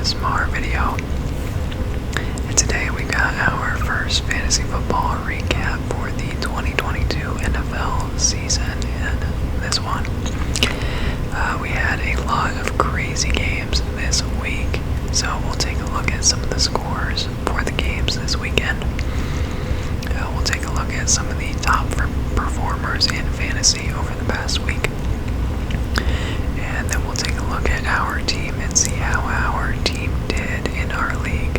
LPASMR video. And today we got our first fantasy football recap for the 2022 NFL season. And this one, we had a lot of crazy games this week. So we'll take a look at some of the scores for the games this weekend. We'll take a look at some of the top performers in fantasy over the past week. And then we'll take a look at our team and see how our team did in our league.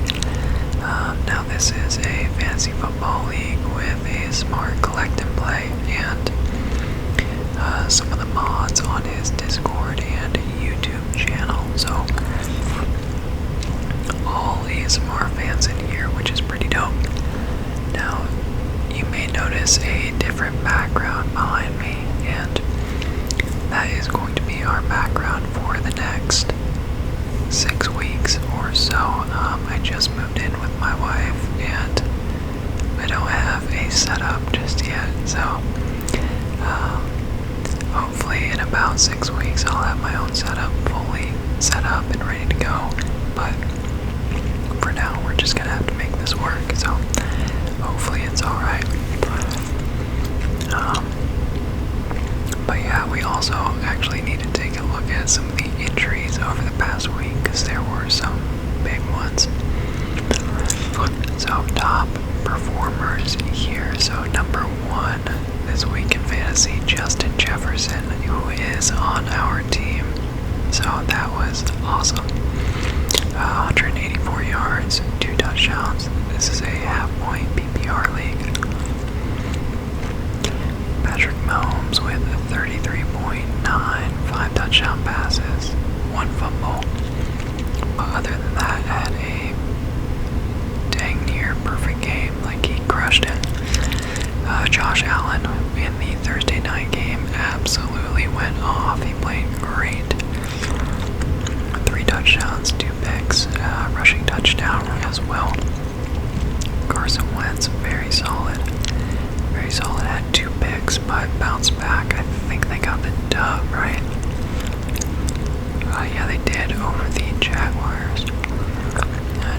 Now this is a fantasy football league with a smart collect and play and some of the mods on his Discord and YouTube channel. So all ASMR fans in here, which is pretty dope. Now you may notice a different background behind me, and that is going to be our background for the next 6 weeks or so. I just moved in with my wife and I don't have a setup just yet, so hopefully in about 6 weeks I'll have my own setup fully set up and ready to go. But for now we're just gonna have to make this work, so hopefully it's alright. But yeah, we also actually need to take a look at some of the injuries over the past week because there were some big ones. So top performers here. So number 1 this week in fantasy, Justin Jefferson, who is on our team. So that was awesome. 184 yards, 2 touchdowns. This is a half-point PPR league. Patrick Mahomes with 33.9, 5 touchdown passes, 1 fumble. But other than that, had a dang near perfect game. Like, he crushed it. Josh Allen in the Thursday night game absolutely went off. He played great. 3 touchdowns, 2 picks, rushing touchdown as well. Carson Wentz, very solid. Very solid, had 2 picks, but bounced back. I think they got the dub, right? Yeah, they did over the Jaguars.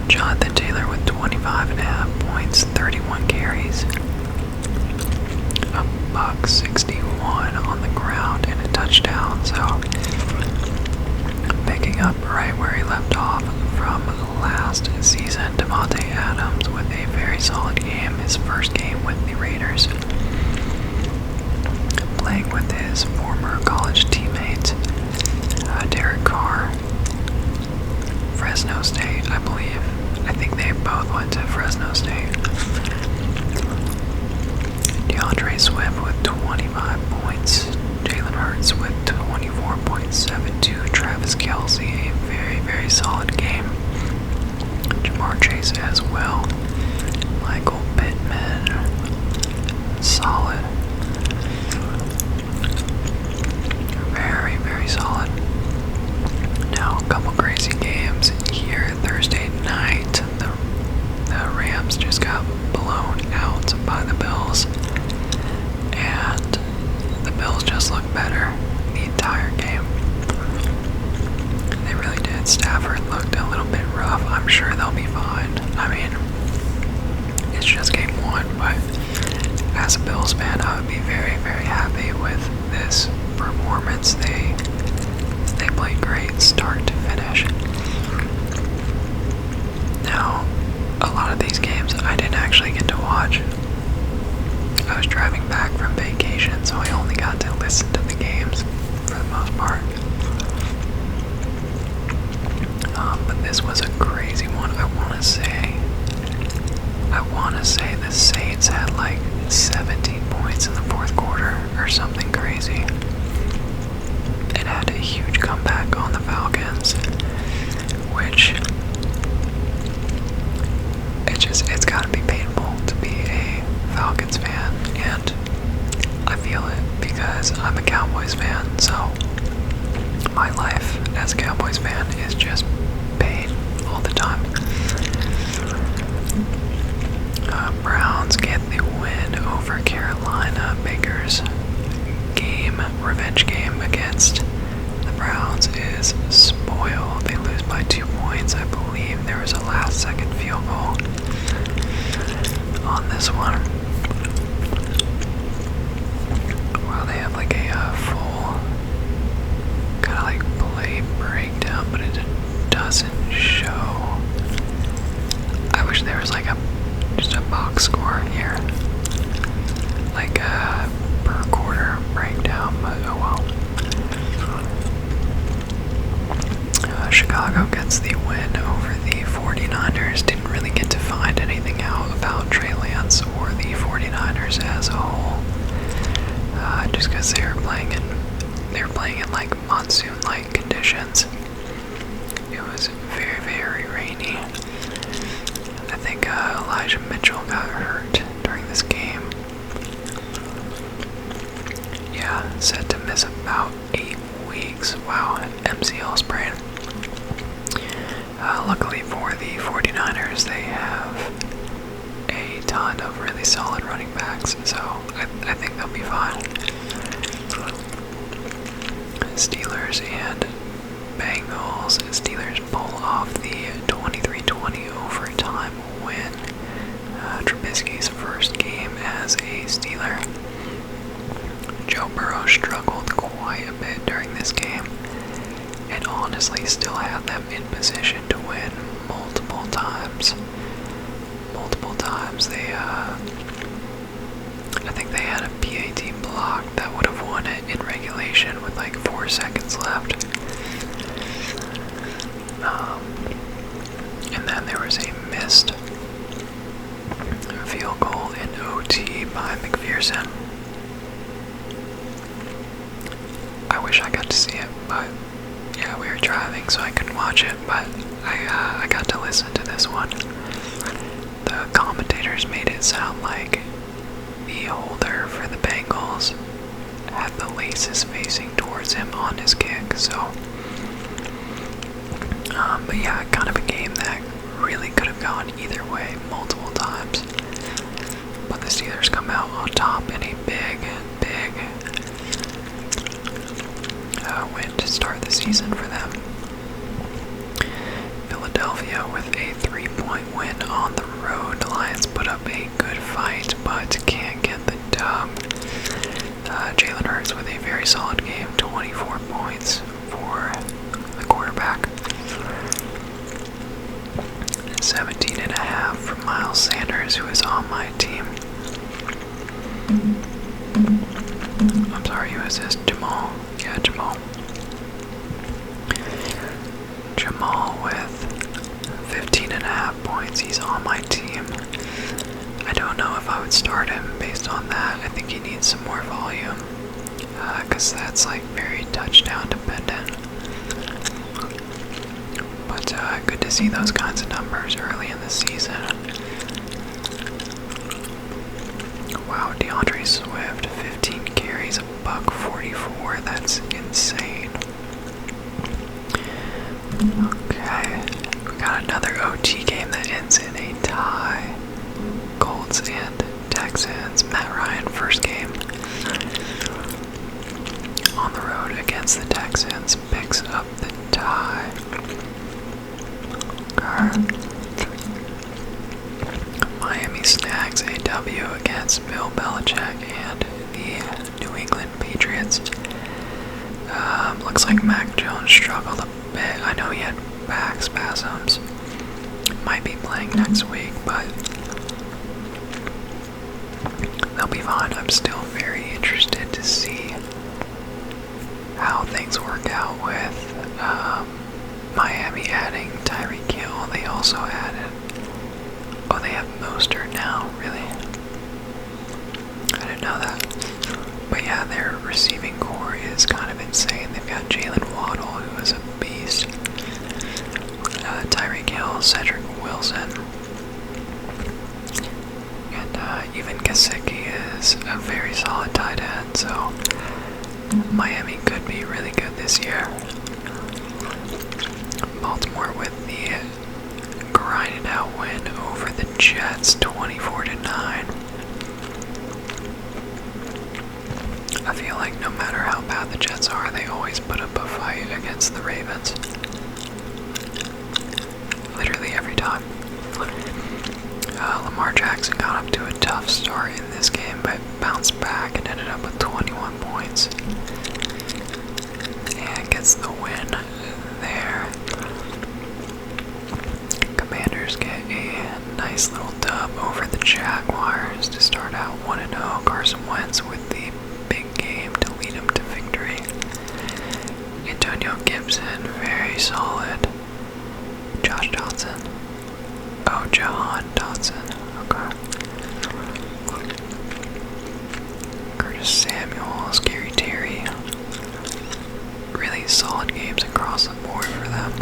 Jonathan Taylor with 25.5 points, 31 carries. A $161 on the ground and a touchdown, so picking up right where he left off from last season. Devontae Adams with a very solid game, his first game with the Raiders, playing with his former college teammate Derek Carr, Fresno State, I believe. I think they both went to Fresno State. DeAndre Swift with 25 points, Jalen Hurts with 24.72, Travis Kelce, a very, very solid game. Jamar Chase as well. Michael Pittman, solid. Very, very solid. Now, a couple crazy games here. Thursday night, the Rams just got blown out by the Bills. And the Bills just looked better the entire game. They really did. Stafford looked a little bit rough. I'm sure they'll be fine. I mean, it's just game 1, but as a Bills fan, I would be very, very happy with this performance. They played great start to finish. Now, a lot of these games I didn't actually get to watch. I was driving back from vacation, so I only got to listen to the games for the most part. But this was a crazy one. I want to say the Saints had like 17 points in the 4th quarter or something crazy. It had a huge comeback on the Falcons, which it's gotta be painful to be a Falcons fan, and I feel it because I'm a Cowboys fan, so my life as a Cowboys fan is just pain all there's like just a box score here, like a per quarter breakdown, but oh well. Chicago gets the win over the 49ers. Didn't really get to find anything out about Trey Lance or the 49ers as a whole, just because they were playing in like monsoon-like conditions. It was very, very rainy. I think Elijah Mitchell got hurt during this game. Yeah, set to miss about 8 weeks. Wow, MCL sprain. Luckily for the 49ers, they have a ton of really solid running backs, so I think they'll be fine. Steelers and Bengals. Steelers pull off the 23-20 overtime win. Trubisky's first game as a Steeler. Joe Burrow struggled quite a bit during this game, and honestly still had them in position to win multiple times. I think they had a PAT block that would have won it in regulation with like 4 seconds left. And then there was a missed field goal in OT by McPherson. I wish I got to see it, but yeah, we were driving, so I couldn't watch it, but I got to listen to this one. The commentators made it sound like the holder for the Bengals had the laces facing towards him on his kick, so but yeah, kind of a game that really could have gone either way multiple times. But the Steelers come out on top in a big win to start the season for them. Philadelphia with a 3-point win on the road. The Lions put up a good fight, but can't get the dub. Jalen Hurts with a very solid game, 24 points for the quarterback. 17.5 for Miles Sanders, who is on my team. I'm sorry, who is this? Jamal. Yeah, Jamal. Jamal with 15.5 points. He's on my team. I don't know if I would start him based on that. I think he needs some more volume, because that's like very touchdown dependent. But good to see those kinds of numbers early in the season. Wow, DeAndre Swift, 15 carries, $144. That's insane. Okay, we got another OT game that ends in a tie. Colts and Texans. Matt Ryan, first game on the road against the Texans, picks up the tie. Miami snags a W against Bill Belichick and the New England Patriots. Looks like Mac Jones struggled a bit. I know he had back spasms. Might be playing next week, but they'll be fine. I'm still very interested to see how things work out with Miami adding Tyreek Hill. They also added, oh, they have Mostert now, really? I didn't know that. But yeah, their receiving core is kind of insane. They've got Jalen Waddle, who is a beast. Tyreek Hill, Cedric Wilson. And even Gesicki is a very solid tight end, so Miami could be really good this year. Baltimore with the grinded out win over the Jets, 24-9. I feel like no matter how bad the Jets are, they always put up a fight against the Ravens. Literally every time. Lamar Jackson got up to a tough start in this game, but bounced back and ended up with 21 points. And gets the win there. Commanders get a nice little dub over the Jaguars to start out 1-0. Carson Wentz with the big game to lead him to victory. Antonio Gibson, very solid. Josh Dotson. Oh, Jahan Dotson. Okay. Curtis Samuel, Scary Terry. Really solid games across the board for them.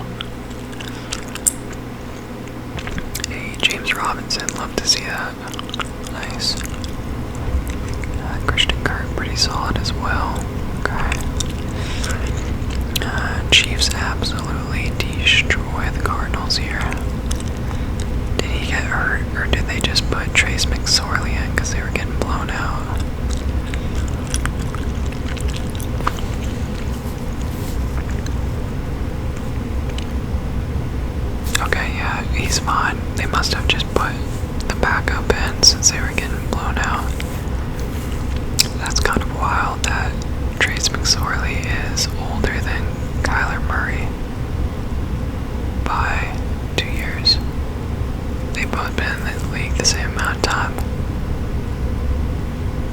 Hey, James Robinson, love to see that. Nice. Christian Kirk, pretty solid as well. Okay. Chiefs absolutely destroy the Cardinals here. Did he get hurt, or did they just put Trace McSorley in because they were getting blown out? Okay, yeah, he's fine. They must have just put the backup in since they were getting blown out. That's kind of wild that Trace McSorley is older than Kyler Murray by 2 years. They've both been in the league the same amount of time.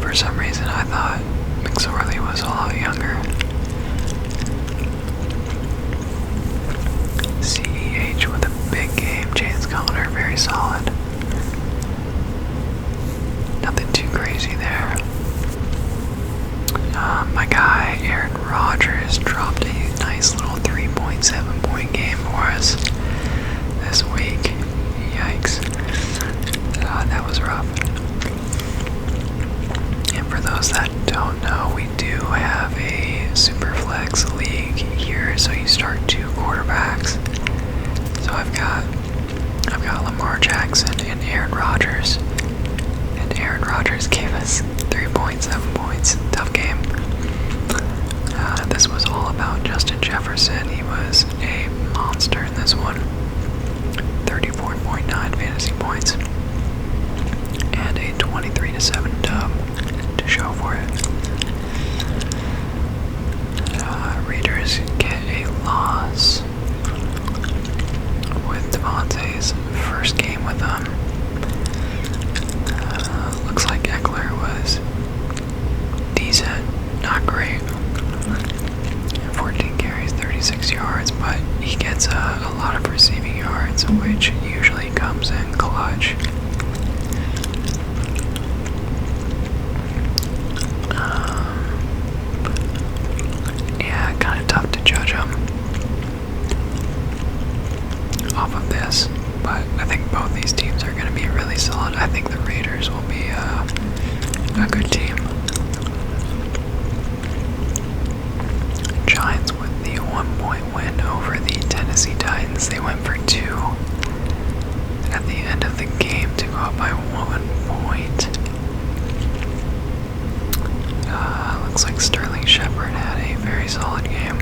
For some reason, I thought McSorley was a lot younger. CEH with a big game. James Conner, very solid. Nothing too crazy there. My guy, Aaron Rodgers, dropped a nice little 3.7 point game for us this week. Yikes. That was rough. And for those that don't know, we do have a Superflex league here, so you start 2 quarterbacks. So I've got Lamar Jackson and Aaron Rodgers. And Aaron Rodgers gave us 3.7 points. Tough game. This was all about Justin Jefferson. He was a monster in this one. 34.9 fantasy points. And a 23-7 dub to show for it. Raiders get a loss with Devontae's first game with them. Looks like Eckler was decent, not great. 14 carries, 36 yards, but he gets a lot of receiving yards, which usually comes in clutch. Yeah, kind of tough to judge him off of this, but I think both these teams are going to be really solid. I think the Raiders will be a good team. Giants with the 1-point win over the Tennessee Titans. They went for 2 at the end of the game to go up by 1 point. Looks like Sterling Shepard had a very solid game.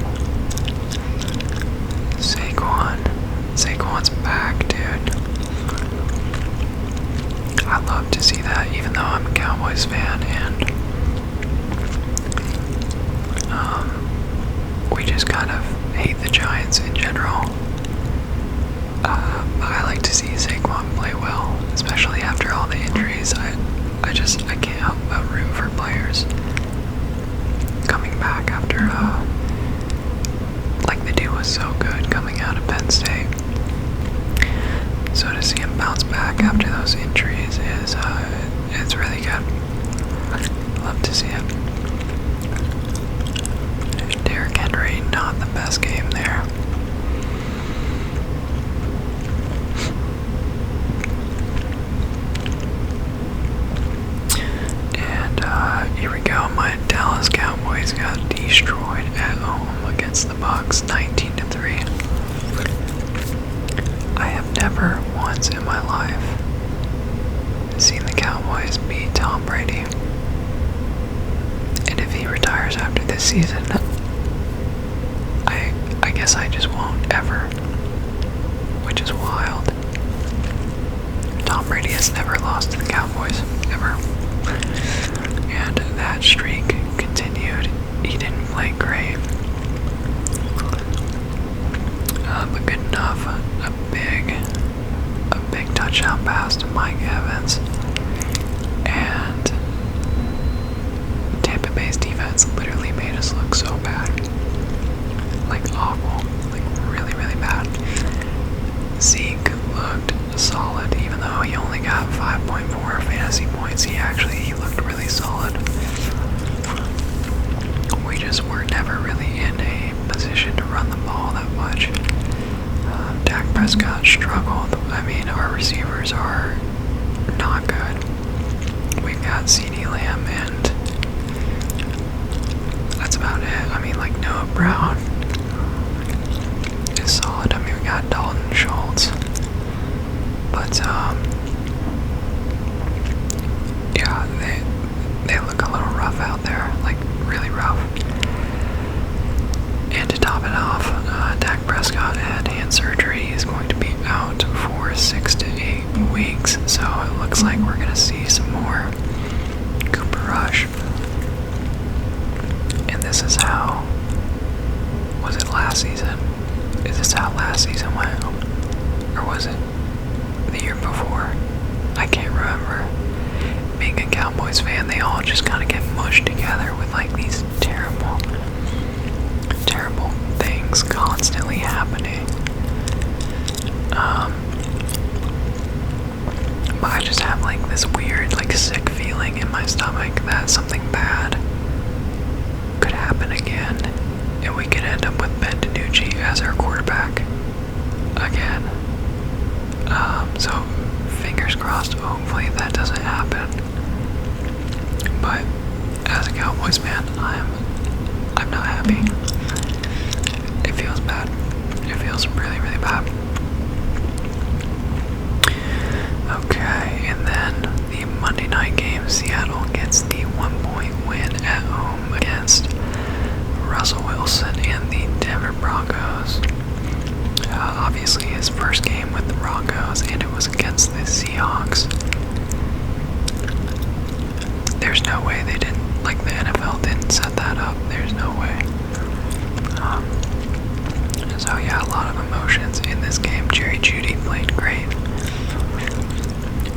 Saquon's back, dude. I love to see that, even though I'm a Cowboys fan, and we just kind of hate the Giants in general. I like to see Saquon play well, especially after all the injuries. I can't help but root for players coming back after, like the dude was so good coming out of Penn State. So to see him bounce back after those injuries is, it's really good. Love to see it. Derrick Henry, not the best game there. And here we go. My Dallas Cowboys got destroyed at home against the Bucs, 19-3. I have never once in my life seen the Cowboys beat Tom Brady. And if he retires after this season, I guess I just won't ever, which is wild. Tom Brady has never lost to the Cowboys, ever. And that streak continued. He didn't play great. But good enough. A big touchdown pass lost to Mike Evans. And Tampa Bay's defense literally made us look so bad. Like awful. Like really, really bad. Zeke looked solid, even though he only got 5.4 fantasy points. He looked really solid. We just were never really in a position to run the ball that much. Dak Prescott struggled. I mean, our receivers are not good. We've got CeeDee Lamb, and that's about it. I mean, like, Noah Brown is solid. I mean, we got Dalton Schultz. But, yeah, they look a little rough out there. Like, really rough. And to top it off, Dak Prescott had hand surgery. He's going to be out for 6 to 8 weeks. So it looks like we're going to see some more Cooper Rush. And this is how, was it last season? Is this how last season went? Or was it the year before? I can't remember. Being a Cowboys fan, they all just kind of get mushed together with like these terrible things constantly happening. But I just have like this weird, like sick feeling in my stomach that something bad could happen again, and we could end up with Ben DiNucci as our quarterback again. So fingers crossed, hopefully that doesn't happen. But as a Cowboys fan, I'm not happy. It feels bad. It feels really, really bad. Okay, and then the Monday night game, Seattle gets the 1-point win at home against Russell Wilson and the Denver Broncos. Obviously his first game with the Broncos, and it was against the Seahawks. There's no way they didn't, like the NFL didn't set that up. There's no way. So yeah, a lot of emotions in this game. Jerry Jeudy played great.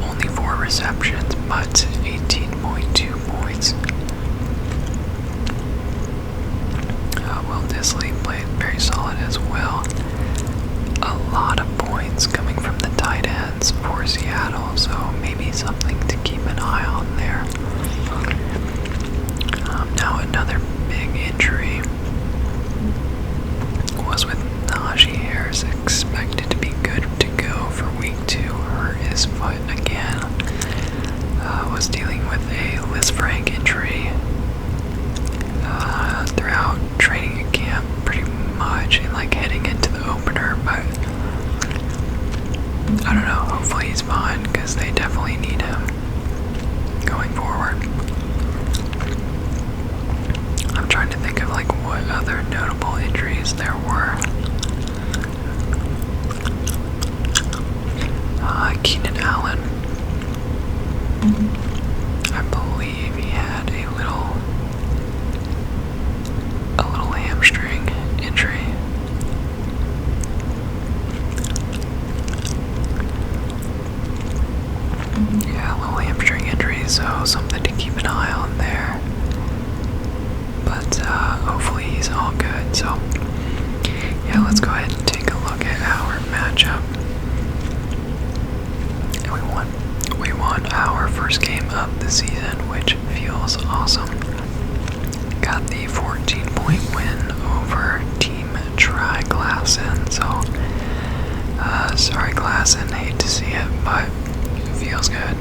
Only 4 receptions, but 18.2 points. Will Disley played very solid as well. A lot of points coming from the tight ends for Seattle, so maybe something to keep an eye on there. Now another big injury was with Najee Harris, expected to be good to go for week 2. Hurt his foot again. Was dealing with a Lisfranc injury throughout training camp, pretty much, and like heading into the opener. But I don't know. Hopefully he's fine, because they definitely need him going forward. I'm trying to think of like what other notable injuries there were. Keenan Allen. I believe he had a little hamstring injury. Yeah, a little hamstring injury, so something to keep an eye on there. But hopefully he's all good. So yeah, let's go ahead and take a look at our matchup. And we won our first game of the season, which feels awesome. Got the 14-point win over Team Tri-Glasson. So sorry Glasson, hate to see it, but it feels good.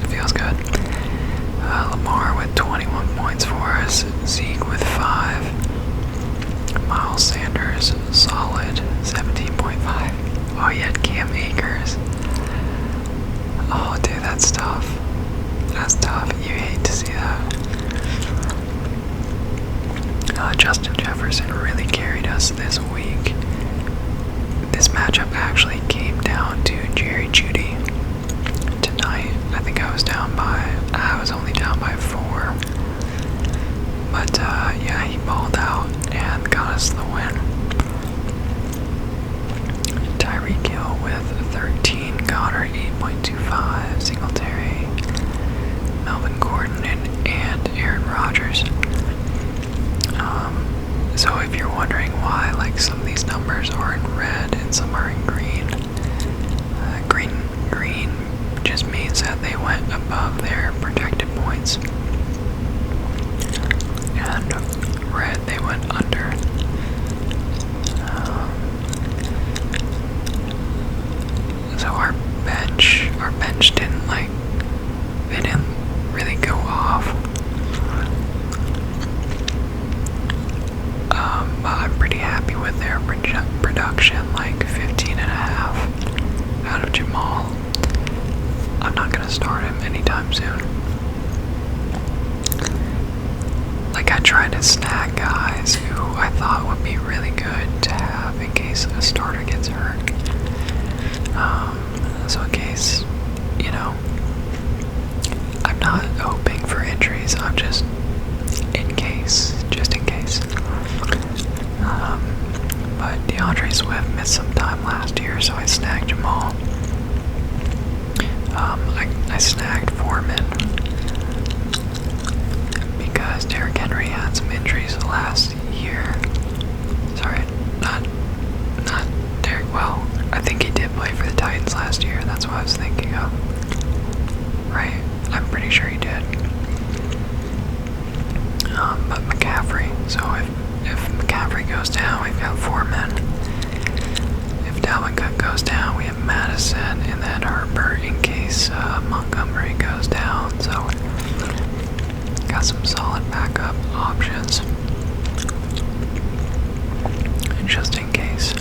It feels good. Lamar with 21 points for us. Zeke with 5. Miles Sanders, solid, 17.5. Oh, he had Cam Akers. Oh, dude, that's tough. That's tough. You hate to see that. Justin Jefferson really carried us this week. This matchup actually came down to Jerry Jeudy tonight. I think I was only down by 4. But yeah, he balled out and got us the win. Tyreek Hill with 13, Goddard 8.25. above their projected points. And red, they went under. So our bench didn't they didn't really go off. But I'm pretty happy with their production, like 15 and a half out of Jamal. I'm not gonna start him anytime soon. Like, I tried to snag guys who I thought would be really good to have in case a starter gets hurt. So in case, I'm not hoping for injuries, I'm just in case. But DeAndre Swift missed some time last year, so I snagged Jamal. I snagged Foreman because Derrick Henry had some injuries last year. Sorry, not Derrick. Well, I think he did play for the Titans last year. That's what I was thinking of. Right? I'm pretty sure he did. But McCaffrey. So if McCaffrey goes down, we've got Foreman. If Dalvin Cook goes down, we have Madison, and then Herbert in case Montgomery goes down. So got some solid backup options, just in case.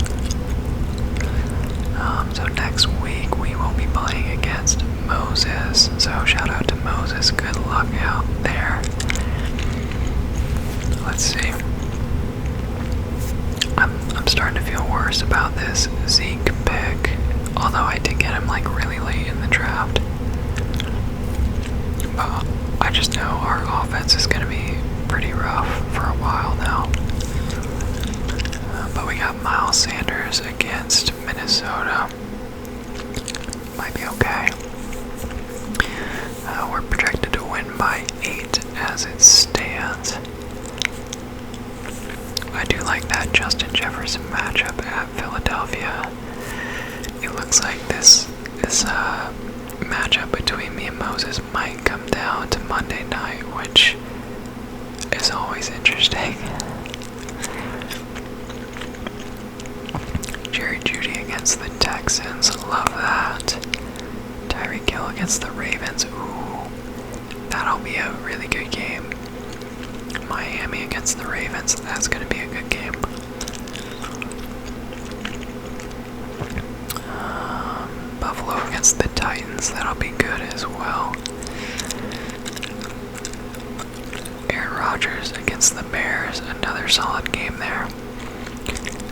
So next week we will be playing against Moses. So shout out to Moses. Good luck out there. Let's see. I'm starting to feel worse about this Zeke pick, although I did get him really late in the draft. But I just know our offense is going to be pretty rough for a while now. But we got Miles Sanders against Minnesota. Might be okay. We're projected to win by 8 as it stands. I do like that Justin Jefferson matchup at Philadelphia. It looks like this matchup between me and Moses might come down to Monday night, which is always interesting. Jerry Jeudy against the Texans, love that. Tyreek Hill against the Ravens, ooh, that'll be a really good game. Miami against the Ravens, that's going to be a good game. Buffalo against the Titans, that'll be good as well. Aaron Rodgers against the Bears, another solid game there.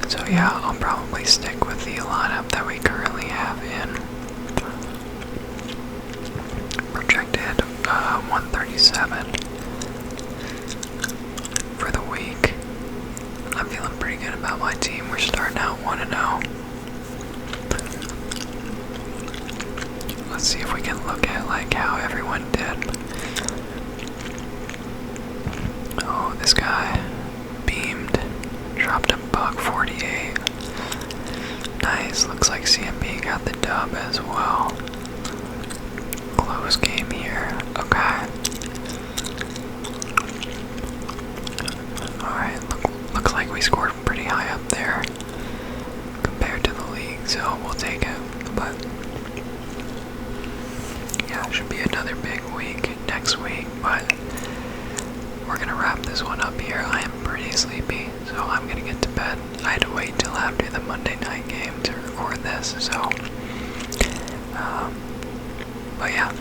So yeah, I'll probably stick with the lineup that we currently have in. Projected 137 for the week. I'm feeling pretty good about my team. We're starting out 1-0. Let's see if we can look at how everyone did. Oh, this guy beamed, dropped a $1.48. Nice. Looks like CMP got the dub as well. Close game here. Okay. Alright, looks like we scored pretty high up there compared to the league, so we'll take it. But yeah, it should be another big week next week, but we're gonna wrap this one up here. I am pretty sleepy, so I'm gonna get to bed. I had to wait till after the Monday night game to record this, so but yeah,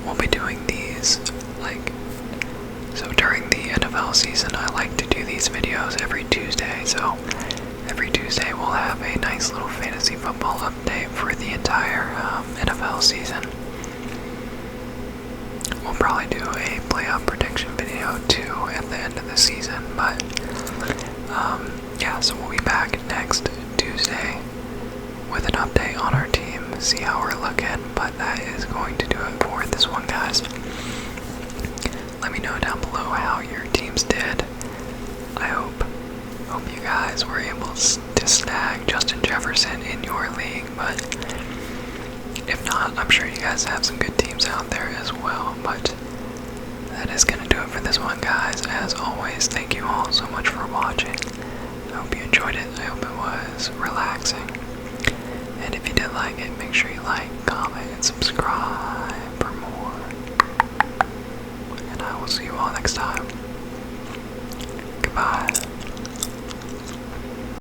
we'll be doing these so during the NFL season. I like to do these videos every Tuesday, so every Tuesday we'll have a nice little fantasy football update for the entire NFL season. We'll probably do a playoff prediction video too at the end of the season, but yeah, so we'll be back next Tuesday with an update on our team, see how we're looking. But that is going to do it for this one, guys. Let me know down below how your teams did. I hope you guys were able to snag Justin Jefferson in your league, but If not, I'm sure you guys have some good teams out there as well. But that is going to do it for this one, guys. As always, thank you all so much for watching. I hope you enjoyed it. I hope it was relaxing. And if you did like it, make sure you like, comment, and subscribe for more. And I will see you all next time.